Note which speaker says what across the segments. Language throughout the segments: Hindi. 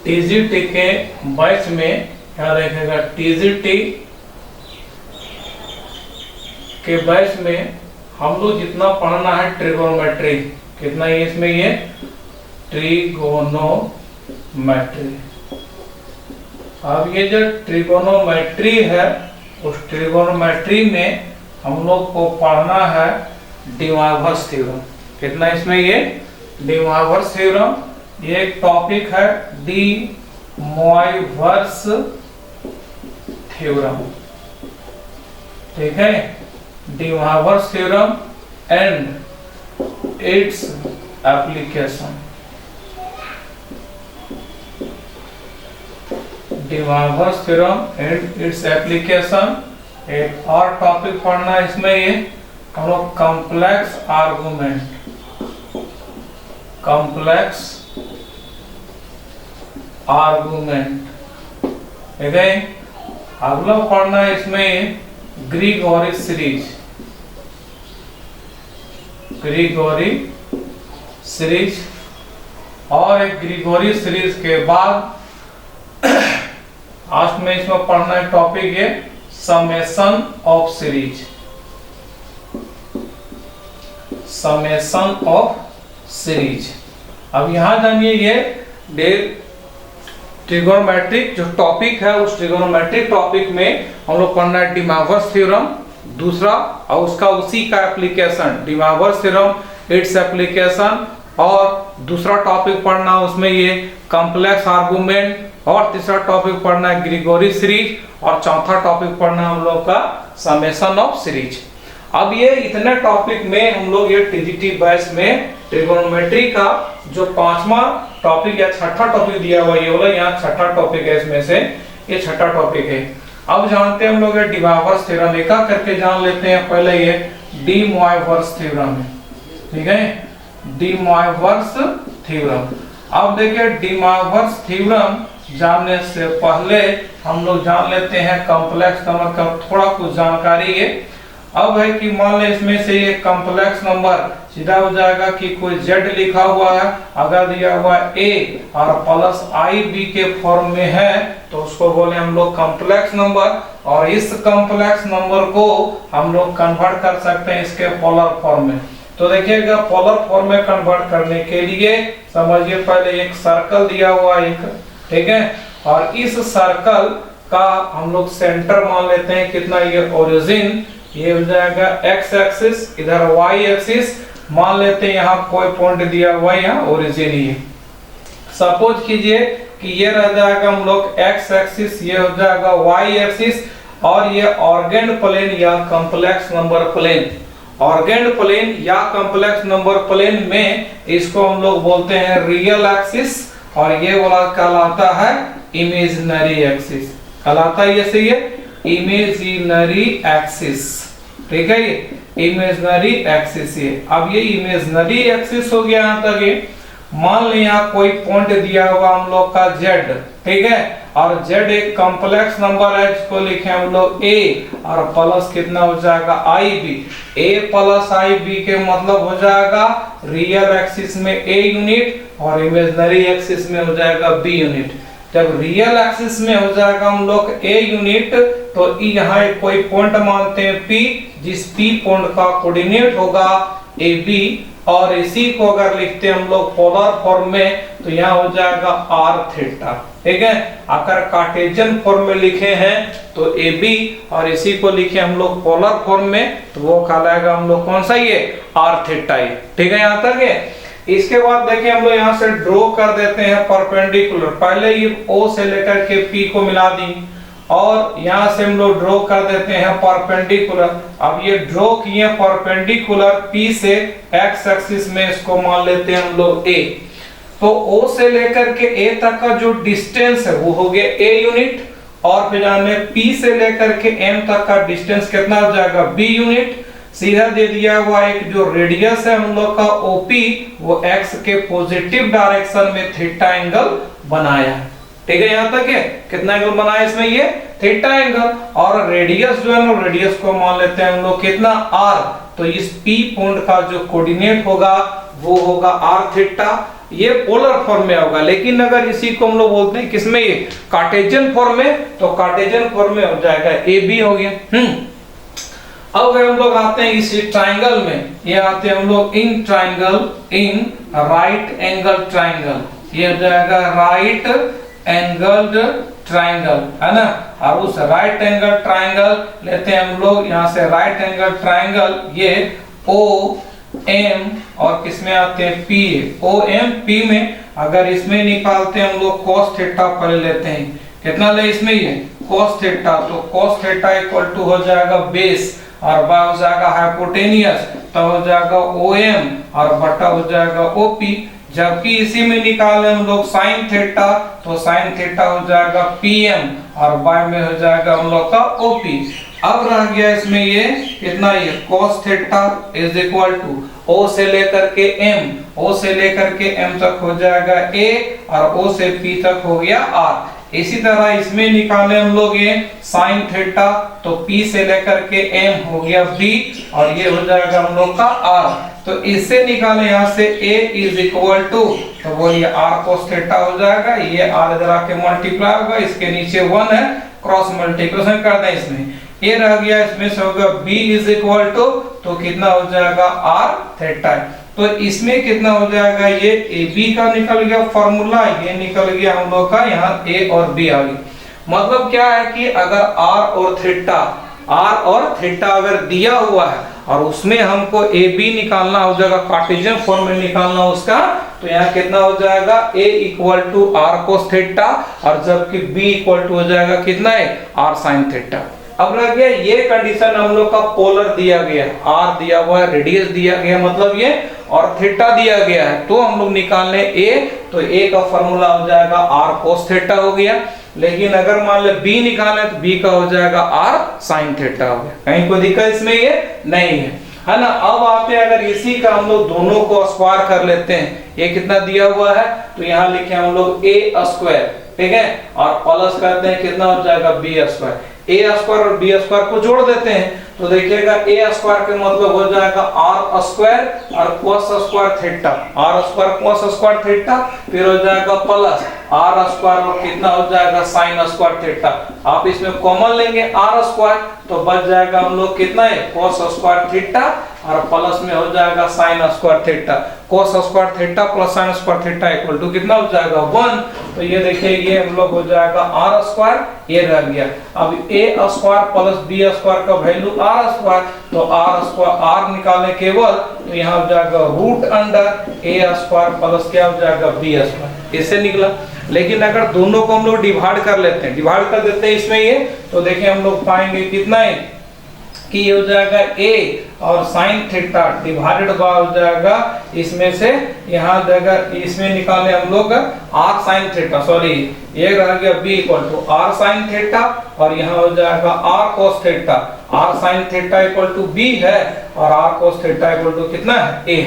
Speaker 1: टीजीटी के बैच में क्या देखेगा, टीजीटी के बैच में हम लोग जितना पढ़ना है ट्रिगोनोमेट्री, कितना है इसमें, ये ट्रिगोनोमेट्री। अब ये जो ट्रिगोनोमेट्री है, उस ट्रिगोनोमेट्री में हम लोग को पढ़ना है डिमॉर्गन्स थ्योरम। कितना इसमें, ये डिमॉर्गन्स थ्योरम, ये एक टॉपिक है, डिमॉर्गन्स थ्योरम, ठीक है, De Morgan's theorem and its application. De Morgan's theorem and its application. एक और टॉपिक पढ़ना है इसमें, ये हम लोग कॉम्प्लेक्स आर्गुमेंट, कॉम्प्लेक्स आर्गुमेंट, ठीक है। अगला पढ़ना है इसमें ग्रीगोरी सीरीज, ग्रीगोरी सीरीज। और एक ग्रीगोरी सीरीज के बाद लास्ट में इसमें पढ़ना है टॉपिक ये summation of series, summation of series. अब यहां जानिए ये ट्रिगोनोमेट्रिक जो टॉपिक है, उस ट्रिगोनोमेट्रिक टॉपिक में हम लोग पढ़ना है डिमॉर्गन्स थ्योरम दूसरा, और उसका उसी का application, De Morgan's theorem its application. और दूसरा टॉपिक पढ़ना उसमें ये कॉम्प्लेक्स आर्गुमेंट, और तीसरा टॉपिक पढ़ना है ग्रीगोरी सीरीज, और चौथा टॉपिक पढ़ना हम लोग का समेशन ऑफ सीरीज। अब ये इतने टॉपिक में हम लोग ये टीजीटी बैच में ट्रिगोनोमेट्री का जो पांचवा टॉपिक या छठा टॉपिक दिया हुआ, ये वाला यहाँ छठा टॉपिक है, इसमें से ये छठा टॉपिक है। अब जानते हैं हम लोग ये डिमॉर्गन्स थ्योरम, एक करके जान लेते हैं। पहले ये डिमॉर्गन्स थ्योरम है, ठीक है, डिमॉर्गन्स थ्योरम। अब देखिए डिमॉर्गन्स थ्योरम जानने से पहले हम लोग जान लेते हैं कॉम्प्लेक्स नंबर का थोड़ा कुछ जानकारी है। अब है कि मान ले इसमें से ये कॉम्प्लेक्स नंबर सीधा हो जाएगा कि कोई z लिखा हुआ है, अगर दिया हुआ a और प्लस i b के फॉर्म में है तो उसको बोले हम लोग कॉम्प्लेक्स नंबर। और इस कॉम्प्लेक्स नंबर को हम लोग कन्वर्ट कर सकते हैं इसके पोलर फॉर्म में। तो देखिएगा पोलर फॉर्म में कन्वर्ट करने के लिए समझिए, पहले एक सर्कल दिया हुआ है एक, ठीक है, और इस सर्कल का हम लोग सेंटर मान लेते हैं कितना, ये ओरिजिन, ये हो जाएगा x एक्सिस, इधर y एक्सिस मान लेते हैं, यहाँ कोई पॉइंट दिया हुआ है, यहाँ ओरिजिन ही है। सपोज कीजिए कि ये रह जाएगा हम लोग x एक्सिस, ये हो जाएगा y एक्सिस, और ये ऑर्गेन प्लेन या complex number plane, Argand plane या कॉम्प्लेक्स नंबर प्लेन में इसको हम लोग बोलते हैं रियल एक्सिस, और ये वाला कहलाता है इमेजिनरी एक्सिस, कहलाता है ये सही है, इमेजिनरी एक्सिस, ठीक है, ये इमेजिनरी एक्सिस है। अब ये इमेजिनरी एक्सिस हो गया यहाँ तक। ये मान लिया यहाँ कोई पॉइंट दिया हुआ हम लोग का z, ठीक है, और z एक कॉम्प्लेक्स नंबर है जिसको लिखे हम लोग a, और प्लस कितना हो जाएगा ib, a प्लस ib के मतलब हो जाएगा रियल एक्सिस में a यूनिट और इमेजिनरी एक्सिस में हो जाएगा b यूनिट। जब रियल एक्सिस में हो जाएगा हम लोग a यूनिट, तो यहाँ एक कोई पॉइंट मानते हैं p, जिस p पॉइंट का कोऑर्डिनेट होगा ab, और इसी को अगर लिखते हैं हम लोग पोलर फॉर्म में तो यहाँ हो जाएगा r थीटा, ठीक है। अगर कार्टेशियन फॉर्म में लिखे हैं तो ab, और इसी को लिखे हम लोग पोलर फॉर्म में तो वो कहलाएगा हम लोग कौन सा, ये r थीटा, ये ठीक है, यहाँ तक है। इसके बाद देखिए हम लोग यहाँ से ड्रॉ कर देते हैं परपेंडिकुलर, पहले ये O से लेकर के P को मिला दी, और यहाँ से हम लोग ड्रॉ कर देते हैं परपेंडिकुलर। अब ये ड्रॉ किए परपेंडिकुलर P से x एक्सिस में, इसको मान लेते हैं हम लोग A। तो O से लेकर के A तक का जो डिस्टेंस है वो हो गया A यूनिट, और फिर हमें P से लेकर के M तक का डिस्टेंस कितना हो जाएगा B यूनिट। सीधा दे दिया हुआ एक जो रेडियस है हम लोग का OP, वो x के पॉजिटिव डायरेक्शन में थीटा एंगल बनाया है, ठीक है, यहाँ तक है। कितना एंगल बनाया इसमें, ये थीटा एंगल। और रेडियस जो है ना, रेडियस को मान लेते हैं हम लोग कितना r, तो इस P पॉइंट का जो कोऑर्डिनेट होगा वो होगा r थीटा। ये पोलर फॉर्म में होगा, लेकिन अगर इसी को हम लोग बोलते हैं किसमें, ये कार्टेशियन फॉर्म में, तो कार्टेशियन फॉर्म में हो जाएगा ए बी हो गया। अब अगर हम लोग आते हैं इस ट्राइंगल में, ये आते हैं हम लोग in triangle, in right angle triangle, ये हो जाएगा राइट एंगल्ड ट्राइंगल, है ना। और उस राइट एंगल ट्राइंगल लेते हैं हम लोग, यहाँ से राइट एंगल ट्राइंगल ये ओ एम और किसमें आते हैं पी, ओ एम पी में अगर इसमें निकालते हैं हम लोग cos थीटा पहले लेते हैं, कितना ले इसमें ये cos थीटा, तो cos थीटा इक्वल टू हो जाएगा बेस और बाय हो जाएगा हाइपोटेनियस, तो हो जाएगा ओ एम और बटा हो जाएगा ओ पी। जबकि इसी में निकाले हम लोग साइन थीटा, तो साइन थीटा हो जाएगा पीएम और बाय में हो जाएगा हम लोग का ओपी। अब रह गया इसमें ये कितना, ये cos theta is equal to ओ से लेकर के एम, ओ से लेकर के एम तक हो जाएगा ए और ओ से पी तक हो गया आर। इसी तरह इसमें निकाले हम लोग ये साइन थीटा, तो P से लेकर के M हो गया B और ये हो जाएगा हम लोग का R। तो इससे निकाले यहाँ से A इज इक्वल टू, तो बोलिए R cos थीटा हो जाएगा, ये R जरा के मल्टीप्लाई होगा, इसके नीचे 1 है, क्रॉस मल्टीप्लिकेशन कर दें इसमें, ये रह गया, इसमें से होगा B इज इक्वल टू, तो कितना हो जाएगा R थीटा। तो इसमें कितना हो जाएगा, ये ए बी का निकल गया फॉर्मूला, ये निकल गया हम लोग का यहाँ ए और बी आ गई। मतलब क्या है कि अगर आर और थीटा अगर दिया हुआ है और उसमें हमको ए बी निकालना हो जाएगा, कार्टेशियन फॉर्म में निकालना उसका, तो यहाँ कितना हो जाएगा a equal to r cos theta और जबकि b इक्वल टू हो जाएगा कितना है आर साइन थीटा। अब रह गया ये कंडीशन हम लोग का पोलर दिया गया, आर दिया हुआ है, रेडियस दिया गया मतलब ये, और थीटा दिया गया है, तो हम लोग निकालने a, तो a का फॉर्मूला हो जाएगा आर कोस थीटा हो गया। लेकिन अगर मान ले b निकाले तो b का हो जाएगा आर साइन थीटा हो गया। कहीं कोई दिक्कत इसमें ये नहीं है ना। अब आते हैं अगर इसी का हम लोग दोनों को स्क्वायर कर लेते हैं, ये कितना दिया हुआ है, तो यहाँ लिखे हम लोग a स्क्वायर, ठीक है, और प्लस करते हैं कितना हो जाएगा b स्क्वायर। ए स्क्वायर और बी स्क्वायर को जोड़ देते हैं तो देखिएगा ए स्क्वायर के मतलब हो जाएगा आर स्क्वायर और cos square theta, r square cos square theta, फिर हो जाएगा प्लस आर स्क्वायर और कितना हो जाएगा साइन स्क्वायर थीटा। आप इसमें कॉमन लेंगे आर स्क्वायर तो बच जाएगा हम लोग कितना है कोस स्क्वायर थीटा और प्लस में हो जाएगा sine square theta. Cos square theta plus sine square theta equal to कितना हो जाएगा 1। तो ये देखिए ये हम लोग हो जाएगा आर स्क्वायर, ये रह गया। अब ए स्क्वायर प्लस बी स्क्वायर का वैल्यू आर स्क्वायर, तो आर स्क्वायर आर निकालने केवल तो यहाँ हो जाएगा root under A square plus क्या हो जाएगा बी स्क्वायर, इससे निकला। लेकिन अगर दोनों को हम लोग डिवाइड कर लेते हैं, डिवाइड कर देते हैं इसमें ये, तो देखिए हम लोग पाएंगे कितना है कि ये हो जाएगा a और साइन थीटा डिवाइडेड बाय हो जाएगा इसमें से यहाँ जगह इसमें निकाले हम लोग r साइन थीटा, सॉरी ये रह गया b equal to r sine theta और यहाँ हो जाएगा r cos theta. r sine theta equal to b है और r cos theta equal to कितना है a।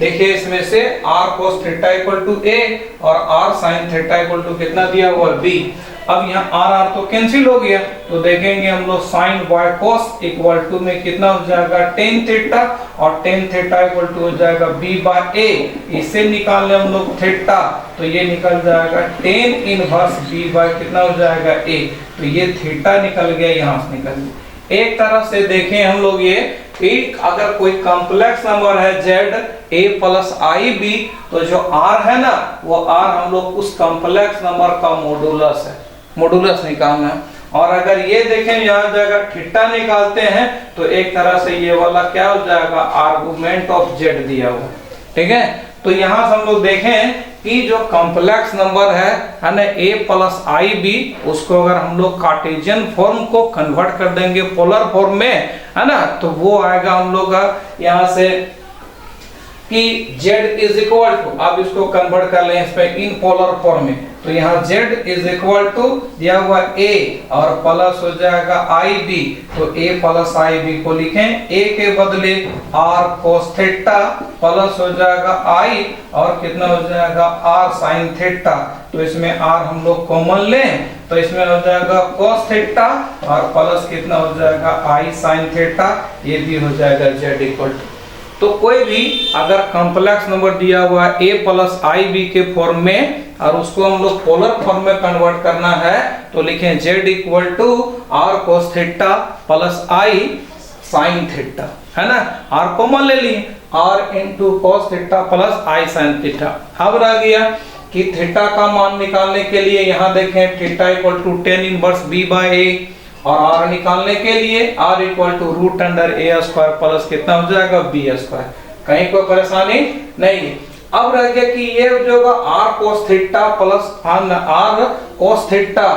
Speaker 1: देखिए इसमें से r cos theta equal to a और r sin theta equal to कितना दिया हुआ है b। अब यहाँ r तो कैंसिल हो गया तो देखेंगे हम लोग sin y cos equal to में कितना हो जाएगा tan थीटा और tan थीटा इक्वल टू हो जाएगा b बाय a। इससे निकालने हम लोग थीटा तो ये निकल जाएगा tan इनवर्स b बाय कितना हो जाएगा a। तो ये थीटा निकल गया, यहाँ से निकल गया। एक तरह से देखें हम लोग ये एक अगर कोई कॉम्प्लेक्स नंबर है z a plus i b, तो जो r है ना वो r हम लोग उस कॉम्प्लेक्स नंबर का मॉडुलस है, मॉडुलस निकालना है। और अगर ये देखें यहाँ जगह थीटा निकालते हैं तो एक तरह से ये वाला क्या हो जाएगा आर्गुमेंट ऑफ z दिया हुआ, ठीक है। तो यहाँ से हम लोग देखें कि जो कॉम्प्लेक्स नंबर है ना a प्लस आई बी, उसको अगर हम लोग कार्टेशियन फॉर्म को कन्वर्ट कर देंगे पोलर फॉर्म में, है ना, तो वो आएगा हम लोग यहाँ से कि z इज इक्वल टू, अब इसको कन्वर्ट कर लें इस पे इन पोलर फॉर्म में, तो यहाँ z इज इक्वल टू दिया हुआ a और प्लस हो जाएगा आई बी, तो a प्लस आई बी को लिखें a के बदले r cos थीटा प्लस हो जाएगा i और कितना हो जाएगा r sin थीटा। तो इसमें r हम लोग कॉमन लें तो इसमें हो जाएगा cos थीटा और प्लस कितना हो जाएगा i sin थीटा, ये भी हो जाएगा z इक्वल टू। तो कोई भी अगर कॉम्प्लेक्स नंबर दिया हुआ है a प्लस आई बी के फॉर्म में और उसको हम लोग पोलर फॉर्म में कन्वर्ट करना है तो लिखें z equal to r cos theta plus i sine theta, है ना। आर कॉमन ले लिए, r into cos theta plus i sine theta. अब रह गया कि थीटा का मान निकालने के लिए यहाँ देखें theta equal to tan inverse B by A, और आर निकालने के लिए R equal to root under A square plus कितना हो जाएगा बी स्क्वायर। कहीं कोई परेशानी नहीं है। अब रह गया कि ये जो r cos theta plus r cos theta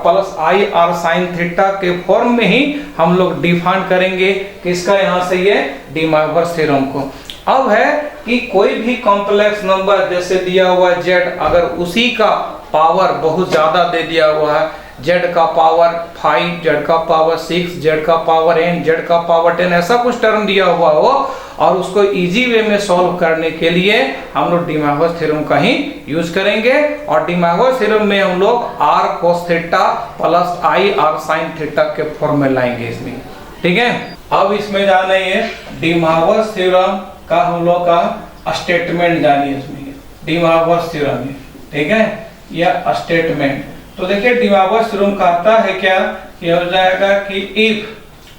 Speaker 1: plus i r sine theta के फॉर्म में ही हम लोग डिफाइन करेंगे किसका, यहाँ से ये डिमार्गस थ्योरम को। अब है कि कोई भी कॉम्प्लेक्स नंबर जैसे दिया हुआ है z, अगर उसी का पावर बहुत ज्यादा दे दिया हुआ है, z का पावर 5, z का पावर 6, z का पावर n, z का पावर 10, ऐसा कुछ टर्म दिया हुआ हो और उसको इजी वे में सॉल्व करने के लिए हम लोग डिमार्गस थ्योरम का ही यूज करेंगे। और डिमार्गस थ्योरम में हम लोग r cos theta plus i r sin theta के फॉर्म में लाएंगे इसमें, ठीक है। अब इसमें जाना है डिमार्गस थ्योरम का हम लोग का स्टेटमेंट जानिए इसमें, डिमार्गस थ्योरम में, ठीक है, या स्टेटमेंट। तो देखिए डिमार्गस थ्योरम कहता है क्या, ये हो जाएगा कि इफ,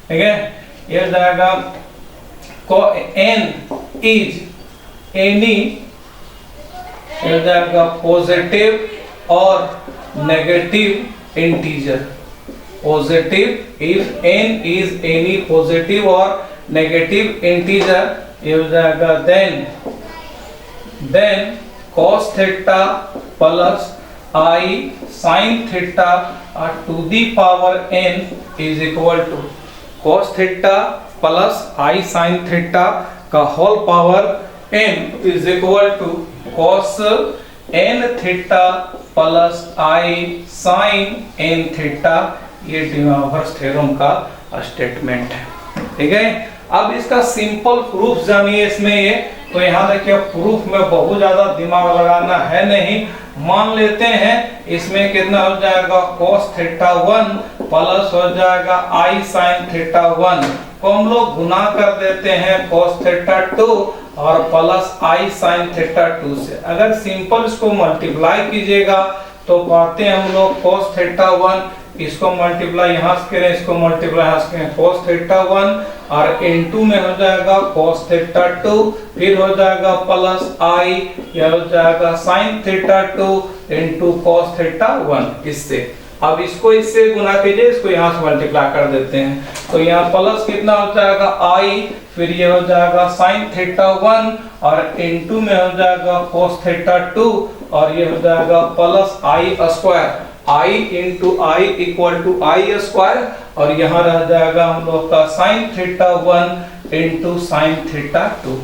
Speaker 1: ठीक है, ये हो जाएगा n इज एनी, ये हो जाएगा पॉजिटिव और negative integer, positive if n is any positive और नेगेटिव इंटीजर, ये हो जाएगा then cos theta plus i sin theta to the power n is equal to cos theta plus i sin theta का whole power n is equal to cos n theta plus i sin n theta. ये डिमार्गस थ्योरम का स्टेटमेंट है, ठीक है। अब इसका सिंपल प्रूफ जानिए इसमें ये, तो यहाँ देखिए प्रूफ में बहुत ज्यादा दिमाग लगाना है नहीं, मान लेते हैं इसमें कितना हो जाएगा cos थीटा 1 प्लस हो जाएगा i sin थीटा 1 को हम लोग गुना कर देते हैं cos थीटा 2 और प्लस i sin थीटा 2 से। अगर सिंपल इसको मल्टीप्लाई कीजिएगा तो पाते हैं हम लोग cos थीटा 1, इसको मल्टीप्लाई यहाँ से करें, इसको मल्टीप्लाई यहाँ से करें, cos थीटा 1 और n2 में हो जाएगा cos थीटा 2, फिर हो जाएगा प्लस i, यह हो जाएगा sin theta 2 into cos theta 1। इससे अब इसको इससे गुना कीजिए, इसको यहाँ से मल्टीप्लाई कर देते हैं, तो यहाँ प्लस कितना हो जाएगा i, फिर ये हो जाएगा sin थीटा 1 और n2 में हो जाएगा cos थीटा 2 और ये हो जाएगा plus i square, i into i equal to i square, और यहाँ रह जाएगा हम लोग का sin theta 1 into sin theta 2।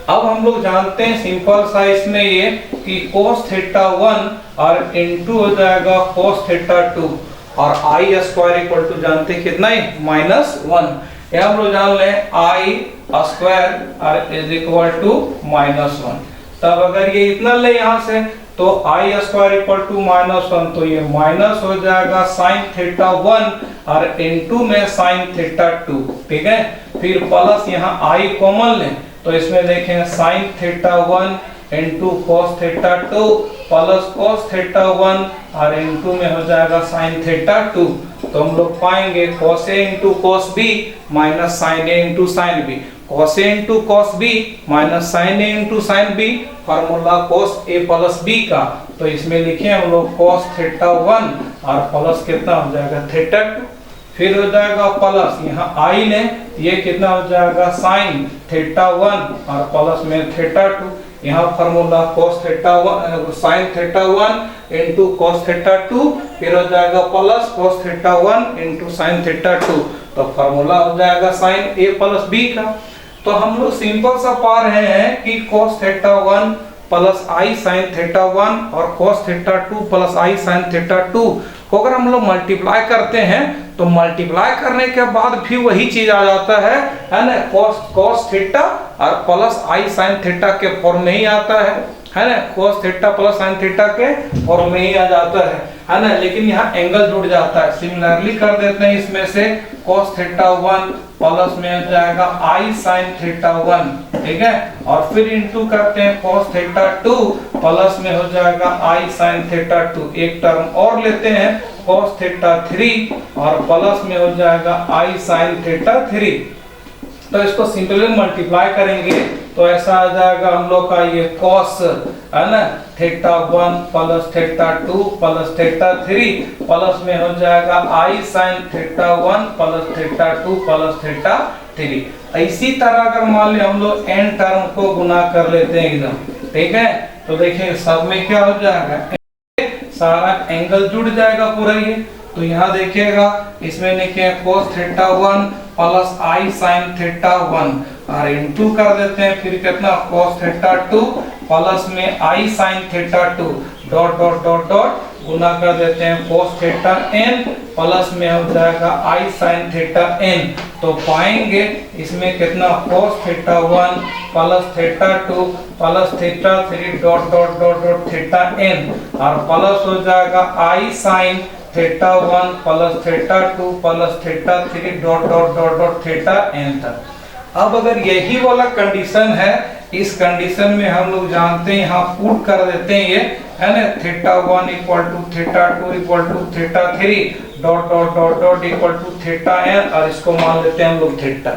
Speaker 1: अब हम लोग जानते हैं सिंपल सा इसमें ये कि cos थीटा 1 और इंटू हो जाएगा cos थीटा 2 और i स्क्वायर इक्वल टू जानते हैं कितना है -1। यहाँ हम लोग जान लें i स्क्वायर और इज इक्वल टू -1। तब अगर ये इतना ले यहाँ से तो i स्क्वायर इक्वल टू -1, तो ये माइनस हो जाएगा sin थीटा 1 और इनटू में sin थीटा 2, ठीक है। फिर प्लस यहाँ i कॉमन लें तो इसमें देखें sin theta 1 into cos theta 2 plus cos theta 1 और इनटू में हो जाएगा sin थीटा 2। तो हम लोग पाएंगे cos a into cos b minus sin a into sin b, cos a into cos b minus sin a into sin b, formula cos a plus b का। तो इसमें लिखे हम लोग cos थीटा 1 और प्लस कितना हो जाएगा थीटा 2, फिर हो जाएगा प्लस यहाँ i ने ये कितना हो जाएगा sin थीटा 1 और प्लस में थीटा 2, यहाँ formula cos theta 1 sin theta 1 into cos theta 2, फिर हो जाएगा plus cos theta 1 into sin theta 2, तो फार्मूला हो जाएगा sin a प्लस b का। तो हम लोग सिंपल सा पा रहे हैं कि cos theta 1 plus i sin theta 1 और cos theta 2 plus i sin theta 2 को अगर हम लोग मल्टीप्लाई करते हैं तो मल्टीप्लाई करने के बाद भी वही चीज आ जाता है ना, cos थीटा और प्लस i sin थीटा के फॉर्म में ही आता है ना, cos theta plus sin theta के फॉर्म में ही आ जाता है ना। लेकिन यहाँ एंगल जुड़ जाता है, सिमिलरली कर देते हैं इसमें से cos थीटा 1 प्लस में हो जाएगा आई साइन थीटा 1, ठीक है, और फिर इंटू करते हैं cos थीटा 2 प्लस में हो जाएगा आई साइन थीटा 2, एक टर्म और लेते हैं cos थीटा 3 और प्लस में हो जाएगा आई साइन थीटा 3। तो इसको सिंपली मल्टीप्लाई करेंगे तो ऐसा आ जाएगा हम लोग का ये cos है ना theta 1 plus theta 2 plus theta 3 plus में हो जाएगा i sine theta 1 plus theta 2 plus theta 3। इसी तरह अगर मान ले हम लोग n टर्म को गुना कर लेते हैं एकदम, ठीक है, तो देखिए सब में क्या हो जाएगा, सारा एंगल जुड़ जाएगा पूरा ये। तो यहाँ देखिएगा इसमें लिखे cos theta 1 plus i sine theta 1 और इनटू कर देते हैं फिर कितना cos थीटा 2 प्लस में i sine theta 2 dot dot dot dot गुना कर देते हैं cos थीटा n प्लस में हो जाएगा आई साइन थीटा n। तो पाएंगे इसमें कितना cos theta 1 plus theta 2 plus theta 3 dot dot dot dot theta n और प्लस हो जाएगा i sine theta 1 plus theta 2 plus theta 3 dot dot dot dot theta n तक। अब अगर यही वाला कंडीशन है, इस कंडीशन में हम लोग जानते हैं यहाँ पुट कर देते हैं ये है ना theta 1 equal to theta 2 equal to theta 3 dot dot dot dot equal to theta n और इसको मान लेते हैं हम लोग थीटा,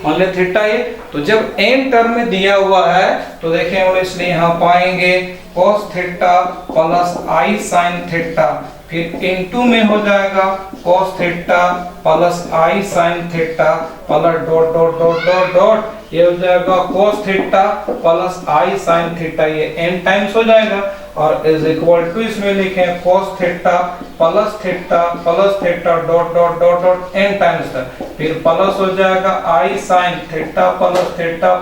Speaker 1: मान ले थीटा ये। तो जब n टर्म में दिया हुआ है तो देखें हम इसलिए यहाँ पाएंगे cos theta plus i sine theta फिर इनटू में हो जाएगा cos theta plus i sine theta plus dot dot dot dot dot ये हो जाएगा cos theta plus i sine theta, ये n टाइम्स हो जाएगा और इज इक्वल टू इसमें लिखें cos theta plus theta dot dot dot dot n times तक फिर प्लस हो जाएगा i sine theta plus theta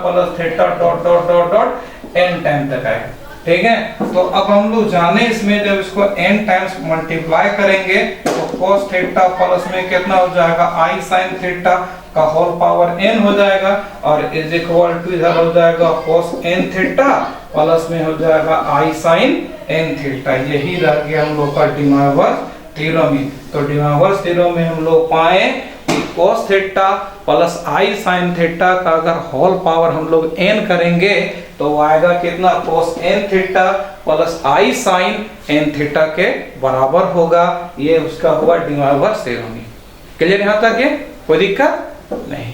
Speaker 1: dot dot dot dot n time तक आएगा, ठीक है। तो अब हम लोग जाने इसमें जब इसको n टाइम्स मल्टीप्लाई करेंगे तो cos थीटा प्लस में कितना हो जाएगा आई साइन थीटा का होल पावर n हो जाएगा और इज इक्वल टू इधर हो जाएगा cos n थीटा प्लस में हो जाएगा आई साइन n थीटा। यही रह गया हम लोग का डिमॉर्गन थ्योरम। तो डिमॉर्गन थ्योरम में हम लोग पाए कि cos theta plus i sine theta का अगर होल पावर हम लोग n करेंगे तो आएगा कितना cos n theta plus i sign n theta के बराबर होगा। ये उसका हुआ डिमॉर्गन थ्योरम। क्लियर यहाँ तक? ये कोई दिक्कत नहीं।